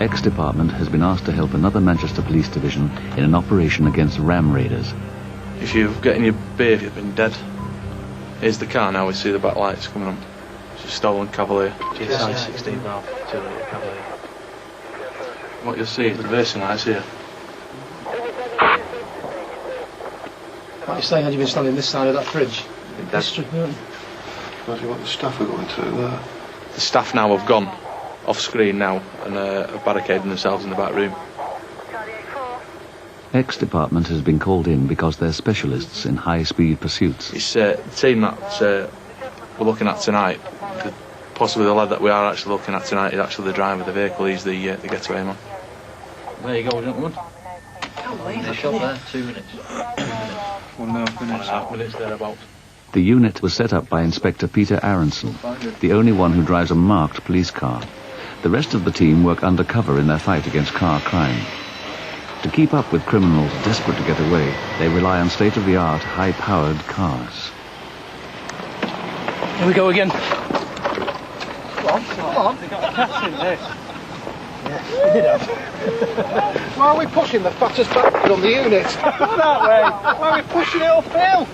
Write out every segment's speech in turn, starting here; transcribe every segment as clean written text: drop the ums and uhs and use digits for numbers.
X-Department has been asked to help another Manchester Police Division in an operation against ram raiders. If you're getting your beer, you've been dead. Here's the car now, we see the back lights coming on. It's a stolen Cavalier. GSI 16 valve, 2-litre Cavalier. What you'll see is the reversing lights here. What you saying, had you been standing this side of that fridge? Imagine what the staff are going through there. The staff now have gone off screen now and have barricaded themselves in the back room. X-Department has been called in because they're specialists in high-speed pursuits. It's the team that we're looking at tonight. Possibly the lad that we are actually looking at tonight is actually the driver of the vehicle. He's the getaway man. There you go, gentlemen. The shot there, 2 minutes. 1.5 minutes thereabouts. The unit was set up by Inspector Peter Aronson, the only one who drives a marked police car. The rest of the team work undercover in their fight against car crime. To keep up with criminals desperate to get away, they rely on state-of-the-art, high-powered cars. Here we go again. Come on. They got a cat in this. Why are we pushing the fattest bastard on the unit? That way. Why are we pushing it uphill?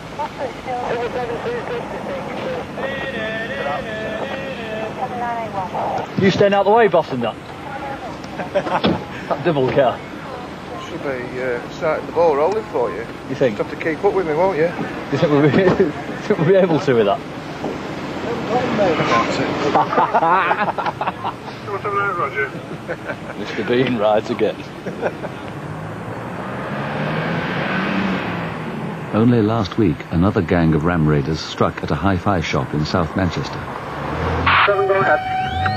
You staying out the way, boss, and that? That double car. Should be starting the ball rolling for you. You think? Just have to keep up with me, won't you? You think we'll be able to with that? Roger. Mr. Bean rides again. Only last week, another gang of ram raiders struck at a hi-fi shop in South Manchester.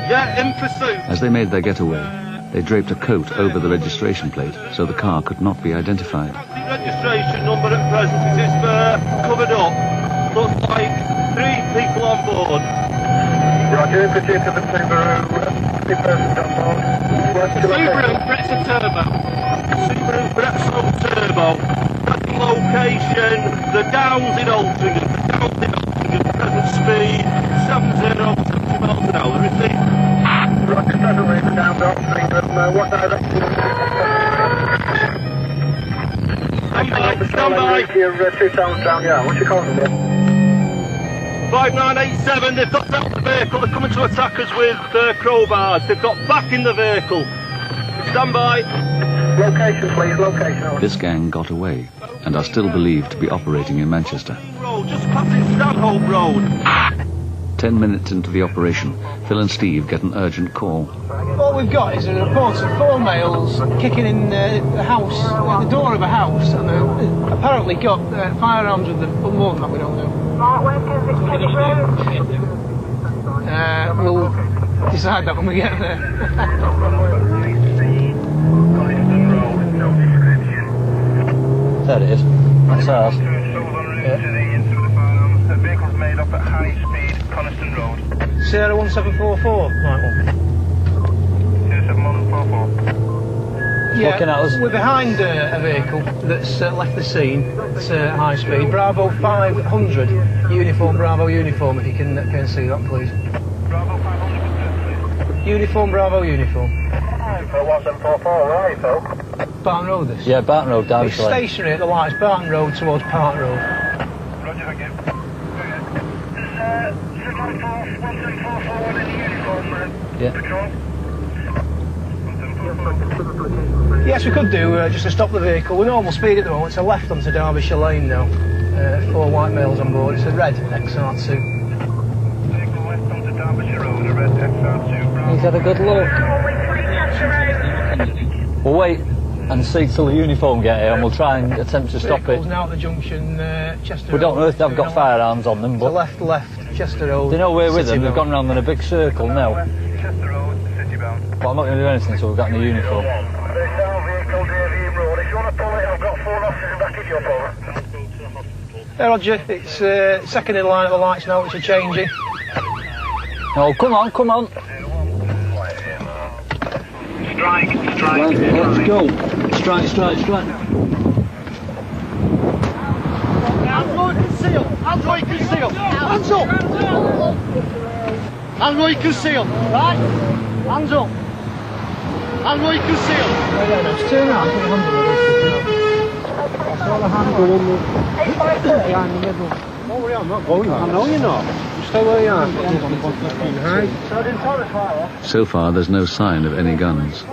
Yeah, in pursuit. As they made their getaway, they draped a coat over the registration plate so the car could not be identified. The registration number at present is covered up. Looks like 3 people on board. Roger, pursuit of the Subaru. 2 persons on board. Subaru Brezza Turbo. Subaru Brezza Turbo. Location, the Downs in Altrincham. Present speed, 70 miles an hour. Receipt. Roger, presently the Downs Altrincham. What direction? Stand by. You're 2 towns down, yeah. What's your call number? 5987, they've got out the vehicle, they're coming to attack us with crowbars. They've got back in the vehicle. Stand by. Location, please, location. This gang got away and are still believed to be operating in Manchester. Road, just passing Stanhope Road. 10 minutes into the operation, Phil and Steve get an urgent call. What we've got is a report of 4 males kicking in the house, the door of a house, and apparently got firearms with them, but more than that we don't know. We'll decide that when we get there. There it is. That's ours. The vehicle's made up at high speed, Coniston Road. Sierra 1744, right one. 27144. Yeah, Looking at us. we're behind a vehicle that's left the scene at high speed. Bravo 500, uniform, Bravo uniform, if you can see that, please. Bravo 500. Uniform, Bravo uniform. 1744, right, Phil? Barton Road, this? Yeah, Barton Road, It's Derbyshire Lane. stationary at the lights, Barton Road towards Park Road. Roger, thank you. 1744 in uniform, Yeah. patrol. Yes, we could do, just to stop the vehicle. We're normal speed at the moment, it's a left onto Derbyshire Lane now. 4 white males on board, it's a red XR2. Vehicle west onto Derbyshire Road, a red XR2. He's had a good look. We'll wait and see till the uniform get here and we'll try and attempt to stop it. Vehicle's now at the junction, Chester We don't know if they've Road. got firearms on them, To but left, Chester Road. they know we're with them. City They've gone round in a big circle now. Chester Road, city bound. But I'm not going to do anything until we've got in the uniform. There's no vehicle, Davey Road. If you want to pull it, I've got 4 officers back in your over. Hey Roger, it's second in line at the lights now, which are changing. Oh, come on, come on. Strike. Let's go. Strike. Hands low, conceal. Hands low, conceal. Hands up. Hands low, conceal. Right. Hands up. And we can see them. Yeah, no, just turn around, put your hands on the wrist. I saw the handle in the... behind the middle. Don't worry, I'm not going. I know you're not. Stay where you are. So far, there's no sign of any guns.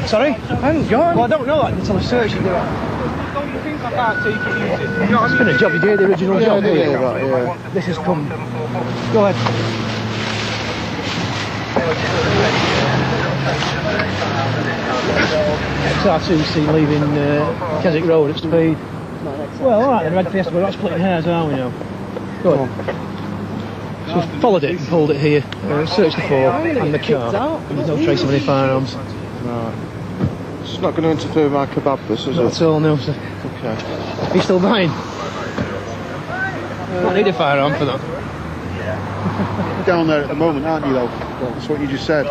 Sorry? Hang on. Well, I don't know that until I search it. Don't you think I can't take it easy? It's been a job, you did the original job. Yeah, right, yeah. This has come. Go ahead. XR2C leaving Keswick Road at speed. Well, alright then, Red Fiesta, we're not splitting hairs, are we now? Go on. So we've followed it and pulled it here, searched the four and the car. And there's no trace of any firearms. Right. It's not going to interfere with my kebab, this, is Not it? at all, no, sir. Okay. Are you still buying? I need a firearm for that. Down there at the moment, aren't you, though? That's what you just said.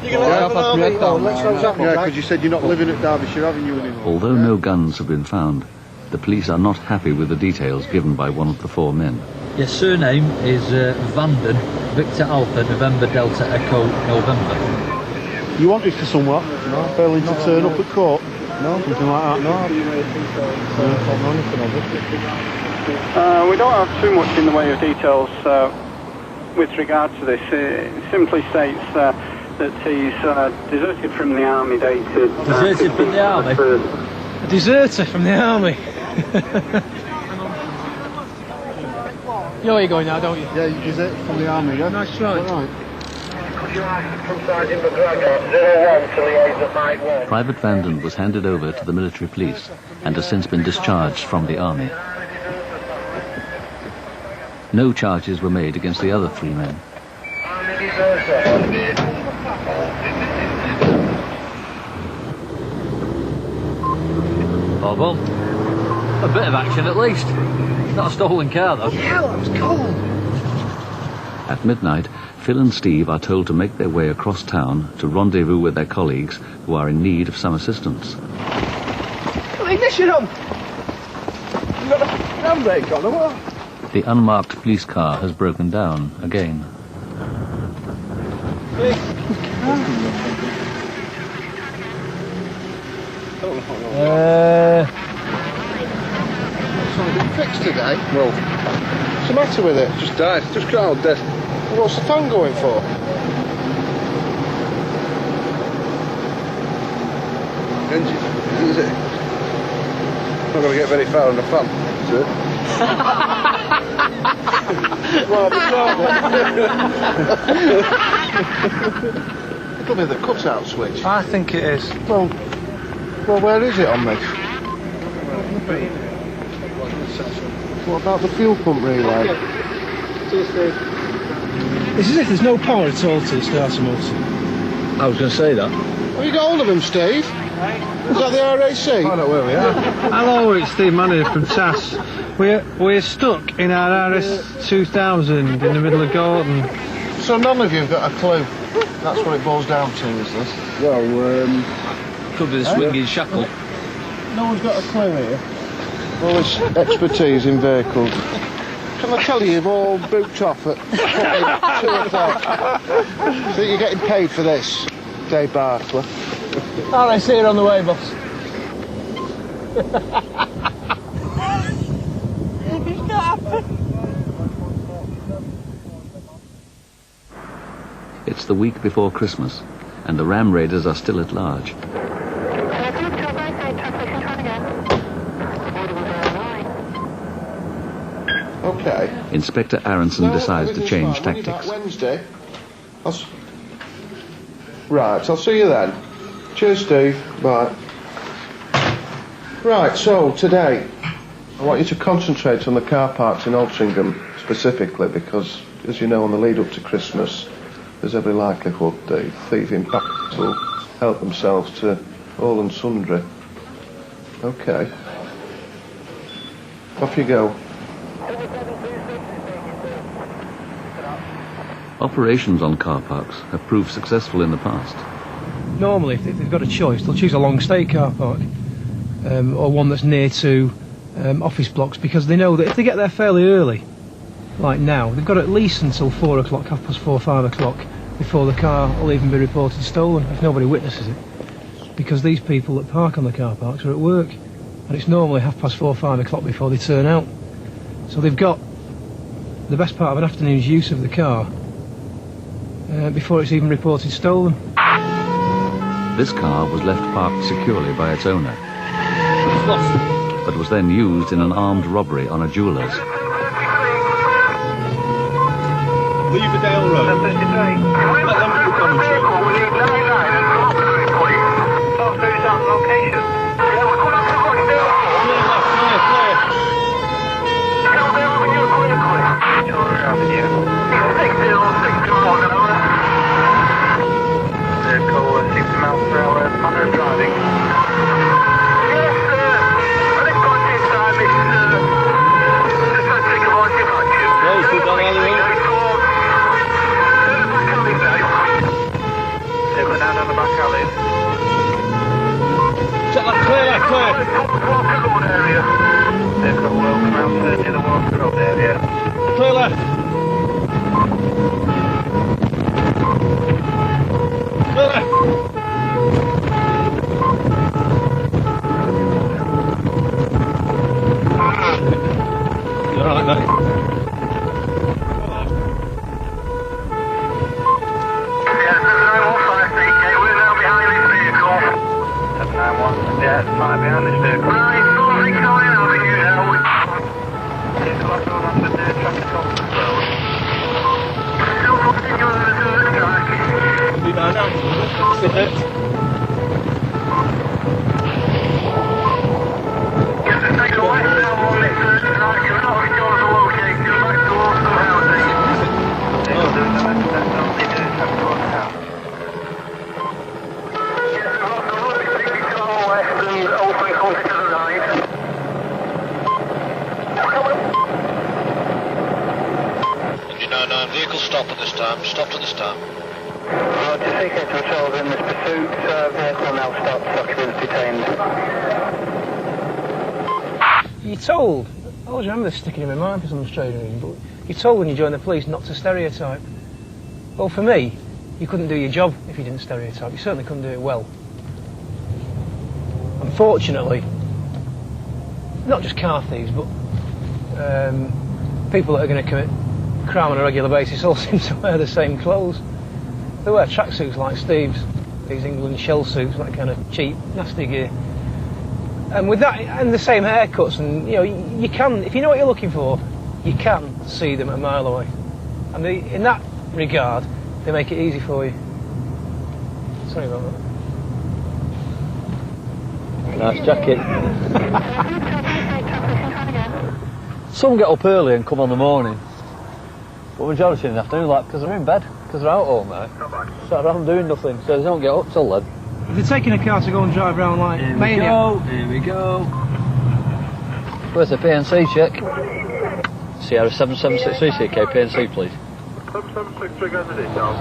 Yeah, because you said you're not living at Derbyshire Avenue anymore. Although no guns have been found, the police are not happy with the details given by one of the four men. Your surname is Vanden, Victor Alpha, November Delta Echo, November. You wanted for somewhat? No. Failing to turn up at court? No. Something like that? No. We don't have too much in the way of details with regard to this. It simply states that he's deserted from the army dated... Deserted from the army? A deserter from the army. You know where you're going now, don't you? Yeah, you deserted from the army, yeah? Nice try. Right. Private Vanden was handed over to the military police and has since been discharged from the army. No charges were made against the other three men. Oh well, a bit of action at least. Not a stolen car though. Hell, that was cold. At midnight, Phil and Steve are told to make their way across town to rendezvous with their colleagues who are in need of some assistance. Put the ignition on! You got the handbrake on or what? The unmarked police car has broken down again. Something fixed today? Well, what's the matter with it? Just died. Just crowd dead. Well, what's the fan going for? Engine. Is it? Not going to get very far on the fan, is it? Well, it's not. It'll be the cutout switch. I think it is. Well, where is it on this? What about the fuel pump relay? It's as if there's no power at all to the starter motor. I was going to say that. Have you got hold of him, Steve? Is that the RAC? I don't know where we are. Hello, it's Steve Manager from TAS. We're stuck in our RS2000 in the middle of Gordon. So none of you have got a clue? That's what it boils down to, is this? Well, Could be the swinging shackle. no one's got a clue here. All this expertise in vehicles. Can I tell you, you've all booked off at 2 o'clock. So you're getting paid for this, Dave Bartlett. RAC are on the way, boss. It's the week before Christmas, and the Ram Raiders are still at large. Okay. Inspector Aronson decides to change tactics. Wednesday. Right, I'll see you then. Cheers, Steve. Bye. Right, so today I want you to concentrate on the car parks in Altrincham specifically because, as you know, on the lead up to Christmas, there's every likelihood the thieving bastards will help themselves to all and sundry. Okay. Off you go. Operations on car parks have proved successful in the past. Normally, if they've got a choice, they'll choose a long stay car park or one that's near to office blocks because they know that if they get there fairly early, like now, they've got at least until 4 o'clock, 4:30, 5 o'clock before the car will even be reported stolen, if nobody witnesses it. Because these people that park on the car parks are at work, and it's normally 4:30, 5 o'clock before they turn out. So they've got the best part of an afternoon's use of the car before it's even reported stolen. This car was left parked securely by its owner, but was then used in an armed robbery on a jeweller's. Leaverdale Road. Let them do the commentary. Location. Yeah, we're going up to Rochdale. Clear. Victoria Avenue. 6061 an hour. Vehicle 60 miles per hour, under driving. Yes, sir. I think contact time is just a tick of on your action. No, so down all the way. Back alley now. They're going down on the back alley. Check that clear. Walker Road area. Vehicle will come out near the Walker Road area. Clear left. Clear left. You alright, mate? Yeah, 791 5CK, we're now behind this vehicle. 791, yeah, it's right behind this vehicle. Right, so Victoria Avenue now. Vehicle off on the traffic officer road. Still continuing the search track. Be down now. Sit it. Yes, it takes a left now on this search track. You're not sure of the location. Back towards the housing. Vehicle doing the left step down the traffic officer house. Yes, we've got the road between the car left and also closer to the right. Engine 99, vehicle stopped at this time, stopped at this time. Roger, CK to 12 in this pursuit, vehicle now stopped, occupants detained. You're told, I always remember this sticking in my mind for some strange reason, but you're told when you join the police not to stereotype. Well, for me, you couldn't do your job if you didn't stereotype. You certainly couldn't do it well. Unfortunately, not just car thieves, but people that are going to commit crime on a regular basis all seem to wear the same clothes. They wear tracksuits like Steve's, these England shell suits, that kind of cheap, nasty gear. And with that, and the same haircuts, and you know, you can, if you know what you're looking for, you can see them a mile away. And in that regard, they make it easy for you. Sorry about that. Nice jacket. Some get up early and come on the morning, but majority in the afternoon, like, because they're in bed, because they're out all night, sat around doing nothing, so they don't get up till then. If they're taking a car to go and drive around like Mania. Here we go. Where's the PNC check? Sierra 7763 CK, PNC please. 763 got the details.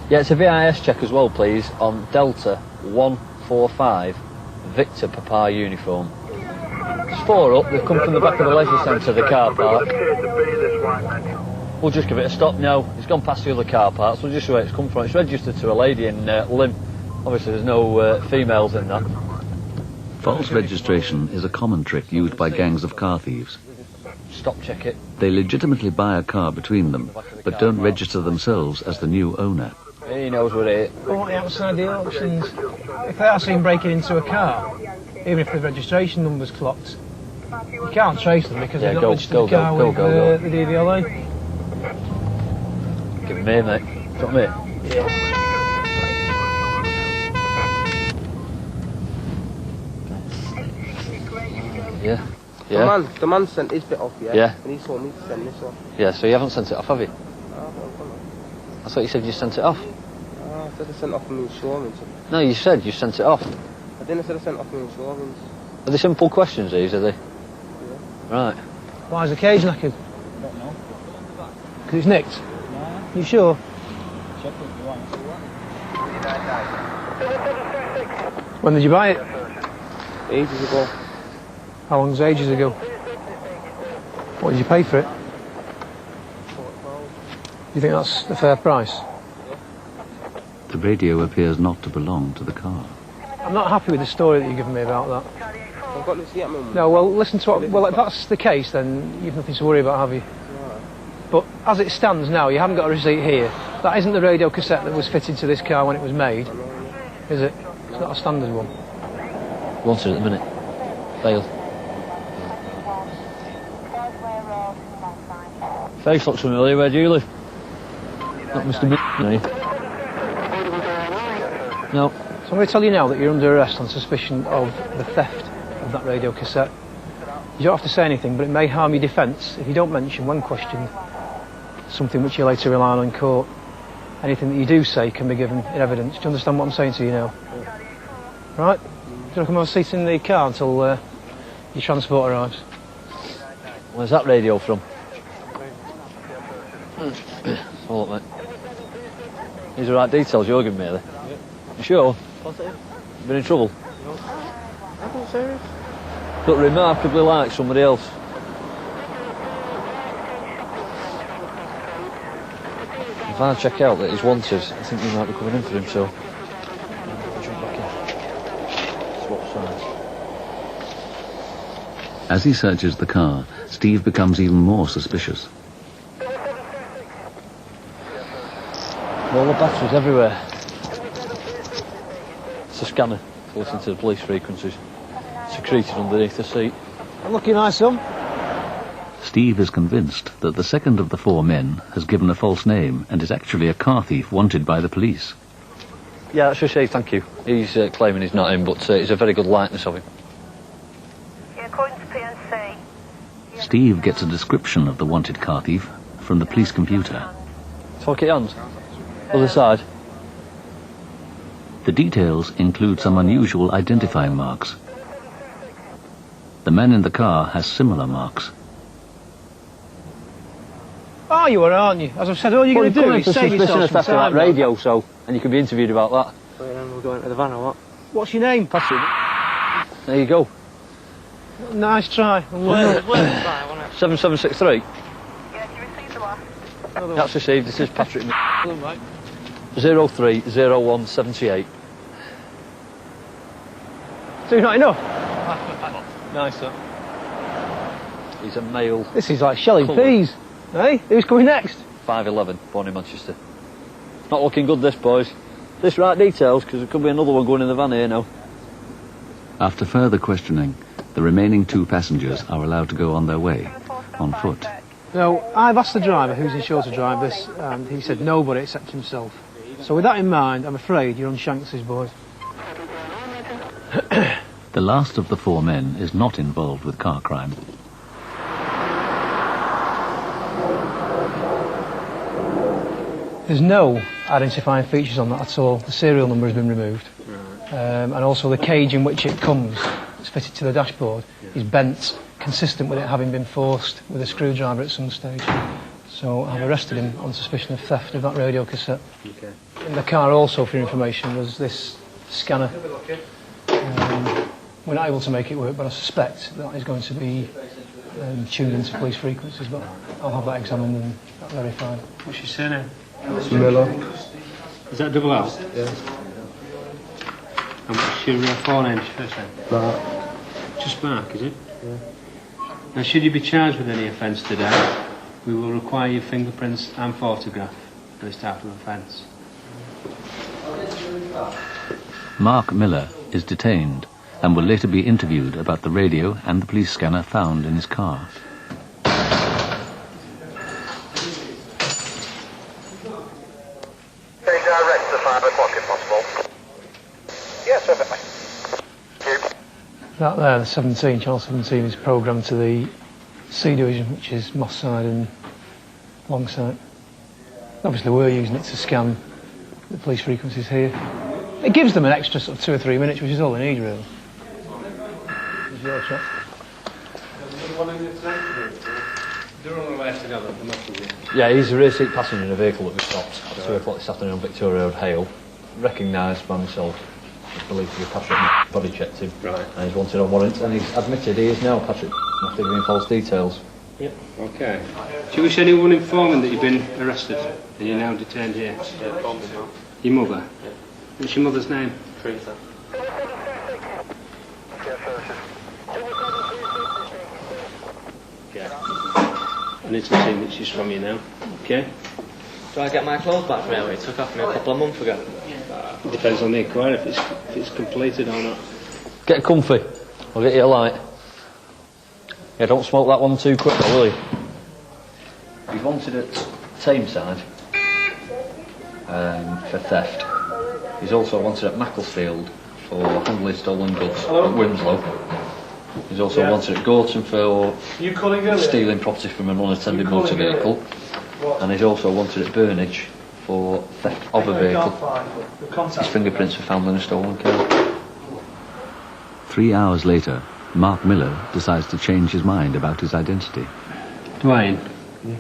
Yeah, it's a VIS check as well please, on Delta 145 Victor Papa uniform. It's 4 up, they've come from the back of the leisure centre, the car park. We'll just give it a stop now. It's gone past the other car parks, we'll just see where it's come from. It's registered to a lady in Lymm. Obviously there's no females in that. False registration is a common trick used by gangs of car thieves. Stop check it. They legitimately buy a car between them, but don't register themselves as the new owner. He knows what it is. Or outside the auctions, if they are seen breaking into a car, even if the registration number's clocked, you can't trace them because they've not registered the car with the DVLA. Give it me, mate. Got me? Yeah. Yeah. Yeah. The man sent his bit off, yeah? Yeah. And he told me to send this off. Yeah, so you haven't sent it off, have you? I thought you said you sent it off. I said I sent off my insurance. No, you said you sent it off. I didn't say I sent off my insurance. Are they simple questions, these, are they? Yeah. Right. Why is the cage knackered? Don't know. Because it's nicked? No. You sure? Check if you want. When did you buy it? Ages ago. How long's ages ago? What did you pay for it? Do you think that's a fair price? The radio appears not to belong to the car. I'm not happy with the story that you've given me about that. I've got this yet, Mum. No, well, listen to what... Well, if that's the case, then you've nothing to worry about, have you? But as it stands now, you haven't got a receipt here. That isn't the radio cassette that was fitted to this car when it was made, is it? It's not a standard one. Wanted at the minute. Failed. Face looks familiar. Where do you live? Not Mr. No. So I'm going to tell you now that you're under arrest on suspicion of the theft of that radio cassette. You don't have to say anything, but it may harm your defence if you don't mention, when questioned, something which you later rely on in court. Anything that you do say can be given in evidence. Do you understand what I'm saying to you now? Right? Do you want to come have a seat in the car until your transport arrives? Where's that radio from? Hold up, mate. These are the right details you're giving me, are they? Yeah. You sure? Positive. Been in trouble? No. I'm not serious. Look remarkably like somebody else. If I check out that he's wanted, I think you might be coming in for him, so... Jump back in. Swap sides. As he searches the car, Steve becomes even more suspicious. All the batteries everywhere. It's a scanner to listen to the police frequencies. Secreted underneath the seat. Looking nice, son. Steve is convinced that the second of the four men has given a false name and is actually a car thief wanted by the police. Yeah, that's received, thank you. He's claiming he's not him, but it's a very good likeness of him. Yeah, according to PNC. Steve gets a description of the wanted car thief from the police computer. Talk it on. Other side. The details include some unusual identifying marks. The man in the car has similar marks. Oh, you are, aren't you? As I've said, all you're going to do is save yourself some after that time. radio, so, and you can be interviewed about that. Wait, then we'll go into the van or what? What's your name? Patrick. There you go. Nice try. 7763. Yeah, did you receive the last? That's received. This is Patrick. 030178. Do not enough? Nice, sir. He's a male. This is like shelling peas. Hey, who's coming next? 5'11", born in Manchester. Not looking good, this, boys. This right details, because there could be another one going in the van here now. After further questioning, the remaining two passengers are allowed to go on their way, on foot. No, I've asked the driver who's insured to drive this, and he said nobody except himself. So with that in mind, I'm afraid you're on Shanks's, boys. The last of the four men is not involved with car crime. There's no identifying features on that at all. The serial number has been removed. And also the cage in which it comes, it's fitted to the dashboard, is bent, consistent with it having been forced with a screwdriver at some stage. So I've arrested him on suspicion of theft of that radio cassette. Okay. In the car also, for your information, was this scanner. We're not able to make it work, but I suspect that is going to be tuned into police frequencies, but I'll have that examined and verified. What's your surname? Miller. Is that double L? Yeah. And what's your forename, your first name? Mark. Just Mark, is it? Yeah. Now, should you be charged with any offence today, we will require your fingerprints and photograph for this type of offence. Mark Miller is detained and will later be interviewed about the radio and the police scanner found in his car. Stay direct to 5 o'clock if possible. Yes, perfectly. That there, the 17, channel 17, is programmed to the C division, which is Moss Side and Longside. Obviously we're using it to scan the police frequencies here. It gives them an extra sort of 2 or 3 minutes, which is all they need, really. Here's your shot. They're on the way together, the message. Yeah, he's a rear seat passenger in a vehicle that we stopped at 2 o'clock this afternoon on Victoria Road, Hale. Recognised by myself. I believe to be Patrick. Body checked him. Right. And he's wanted on warrant, and he's admitted he is now Patrick after giving false details. Yep. Okay. Do you wish anyone informing that you've been arrested and you're now detained here? Your mother? What's your mother's name? Teresa. Yeah. I need to see that she's from you now. Okay? Do I get my clothes back from it? It took off me a couple of months ago. It depends on the inquiry if it's completed or not. Get comfy. I'll get you a light. Yeah, don't smoke that one too quick, though, will you? He's wanted at Tameside for theft. He's also wanted at Macclesfield for handling stolen goods at Winslow. He's also wanted at Gorton for stealing property from an unattended motor vehicle. And he's also wanted at Burnage for theft of a vehicle. His fingerprints were found in a stolen car. 3 hours later, Mark Miller decides to change his mind about his identity. Dwayne? Yeah.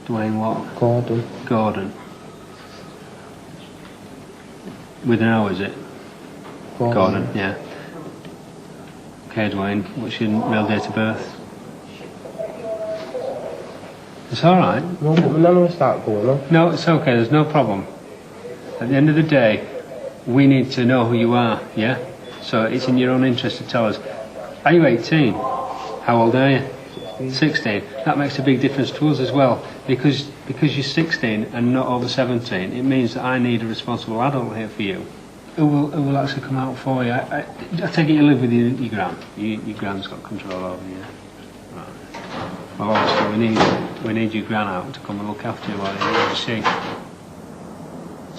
Dwayne what? Gordon. Gordon. With an O, is it? Gordon, yeah. Okay, Dwayne, what's your real date of birth? It's alright. No, none of us start going on. No, it's okay, there's no problem. At the end of the day, we need to know who you are, yeah? So it's in your own interest to tell us. Are you 18? How old are you? 16. That makes a big difference to us as well. Because you're 16 and not over 17, it means that I need a responsible adult here for you. Who will actually come out for you? I take it you live with your gran. Your gran's got control over you. Right. Well, obviously we need your gran out to come and look after you while you're overseas.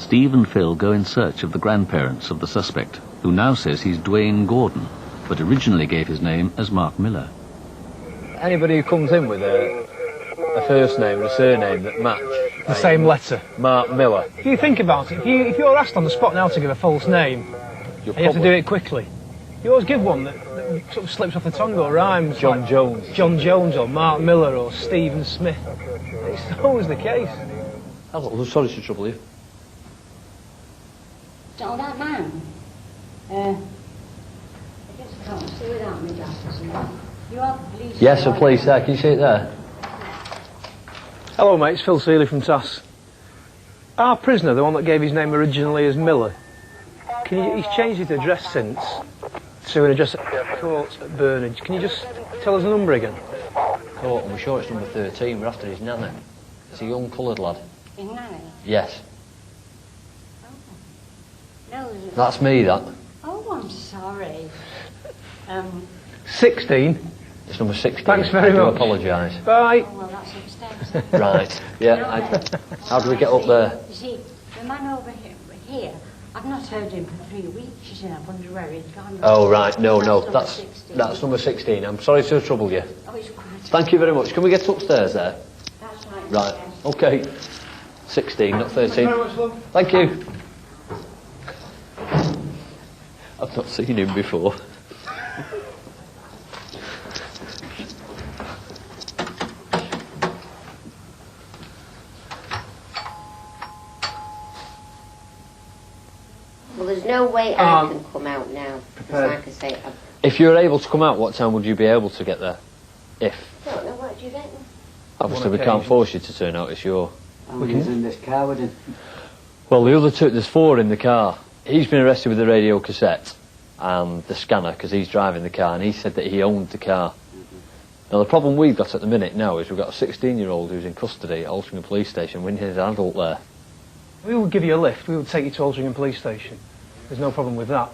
Steve and Phil go in search of the grandparents of the suspect, who now says he's Dwayne Gordon, but originally gave his name as Mark Miller. Anybody who comes in with a first name and a surname that match The same letter. Mark Miller. If you think about it, if you're asked on the spot now to give a false name, and you have to do it quickly, you always give one that sort of slips off the tongue or rhymes. John like Jones. John Jones or Mark Miller or Stephen Smith. It's always the case. Oh, sorry to trouble you. Oh, that man. I just can't see without my glasses. You are the police. Yes, a police there. Can you see it there? Hello, mate. It's Phil Seeley from TAS. Our prisoner, the one that gave his name originally as Miller, he's changed his address since to an address at Court at Burnage. Can you just tell us the number again? Court, and we're sure it's number 13. We're after his nana. It's a young coloured lad. His nanny? Yes. No, That's me, that. Oh, I'm sorry. 16? It's number 16. Thanks very I do much. apologise. Bye. Oh, well, that's upstairs. Right. Yeah. How do we get up there? You see, the man over here, I've not heard him for 3 weeks. You see, I wonder where he's gone. Oh, right. No, That's number 16. that's number 16. I'm sorry to trouble you. Oh, it's quite... Thank you very much. Can we get upstairs there? That's right. Right. Yes. Okay. 16, not 13. Thank you very much, love. Thank you. I've not seen him before. Well, there's no way I can come out now. Because like I say, If you were able to come out, what time would you be able to get there? If? I don't know, what do you reckon? Obviously, we can't force you to turn out. It's your... How many is in this car with him? Well, the other two, there's 4 in the car. He's been arrested with the radio cassette and the scanner because he's driving the car, and he said that he owned the car. Now, the problem we've got at the minute now is we've got a 16-year-old who's in custody at Altrincham Police Station. We need an adult there. We would give you a lift. We would take you to Altrincham Police Station. There's no problem with that.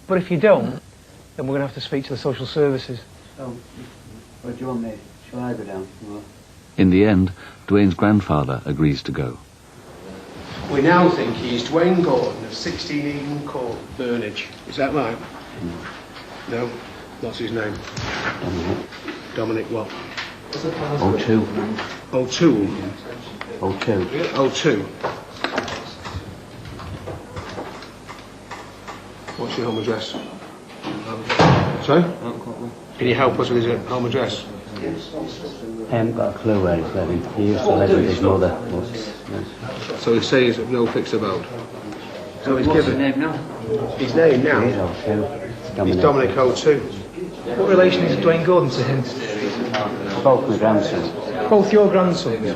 But if you don't, then we're going to have to speak to the social services. So, what do you want me? Shall I go down? Or? In the end, Dwayne's grandfather agrees to go. We now think he's Dwayne Gordon of 16 Eden Court, Burnage. Is that right? No? What's his name? Dominic what? O2. O2? O2. O2. What's your home address? Sorry? Can you help us with his home address? I haven't got a clue where he's living. He used to live with his mother. But, So he says no fix about. So he's given name now? his name now. He's O2. He's Dominic O2. What relation is Dwayne Gordon to him? Both my grandsons. Both your grandsons?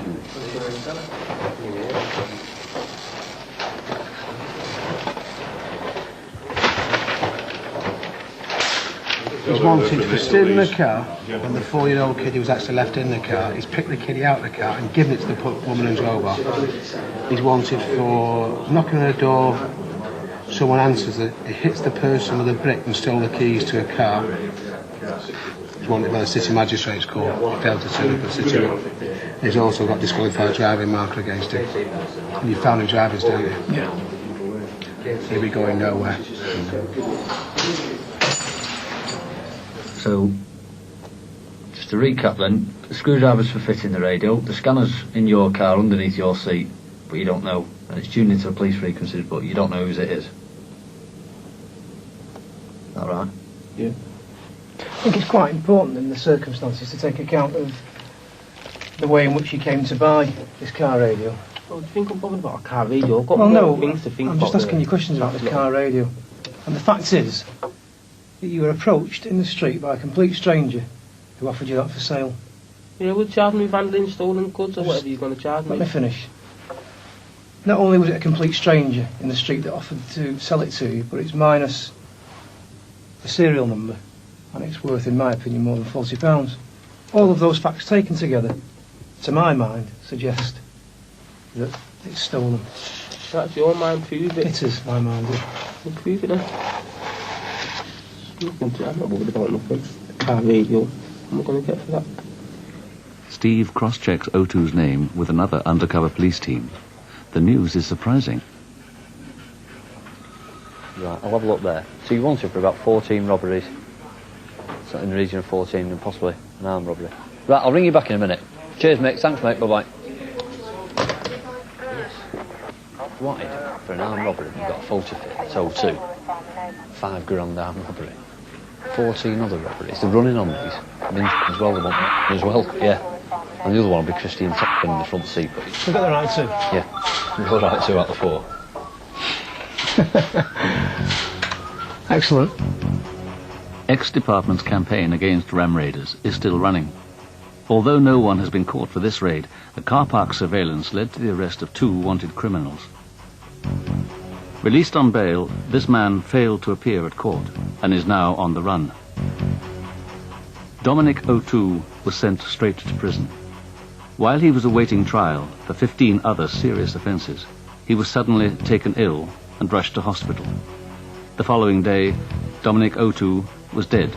He's wanted for stealing the car when the 4-year-old kid who was actually left in the car, he's picked the kiddie out of the car and given it to the woman who drove off. He's wanted for knocking on a door, someone answers it, he hits the person with a brick and stole the keys to a car. He's wanted by the City Magistrates Court, he failed to turn up at the City. He's also got disqualified driving marker against him. And you found him drivers, don't you? Yeah. He'll be going nowhere. So, just to recap then, the screwdrivers for fitting the radio, the scanner's in your car underneath your seat, but you don't know, and it's tuned into a police frequency, but you don't know whose it is. Is that right? Yeah. I think it's quite important in the circumstances to take account of the way in which you came to buy this car radio. Well, do you think I'm bothered about a car radio? I've got Well, more no, things to think I'm about. just asking you questions about the car radio. And the fact is that you were approached in the street by a complete stranger who offered you that for sale. Yeah, would charge me vandalism, stolen goods, or whatever you're going to charge me. Let me finish. Not only was it a complete stranger in the street that offered to sell it to you, but it's minus the serial number, and it's worth, in my opinion, more than £40. All of those facts taken together, to my mind, suggest that it's stolen. That's your mind, prove it. It is my mind. Well, prove it then. I'm not worried about nothing. A car radio, what am I going to get for that? Steve cross-checks O2's name with another undercover police team. The news is surprising. Right, I'll have a look there. So you wanted for about 14 robberies, so in the region of 14 and possibly an armed robbery. Right, I'll ring you back in a minute. Cheers mate, thanks mate, bye-bye. Wanted for an armed robbery, you've got a photo fit, it's O2. £5 grand armed robbery. 14 other robberies, they're running on these. I mean, as well, they want as well, yeah. And the other one will be Christian Tucker in the front seat. But We've got the right two. yeah, we've got the right 2 out of 4. Excellent. Ex-department's campaign against ram raiders is still running. Although no one has been caught for this raid, the car park surveillance led to the arrest of 2 wanted criminals. Released on bail, this man failed to appear at court and is now on the run. Dominic O2 was sent straight to prison. While he was awaiting trial for 15 other serious offences, he was suddenly taken ill and rushed to hospital. The following day, Dominic O2 was dead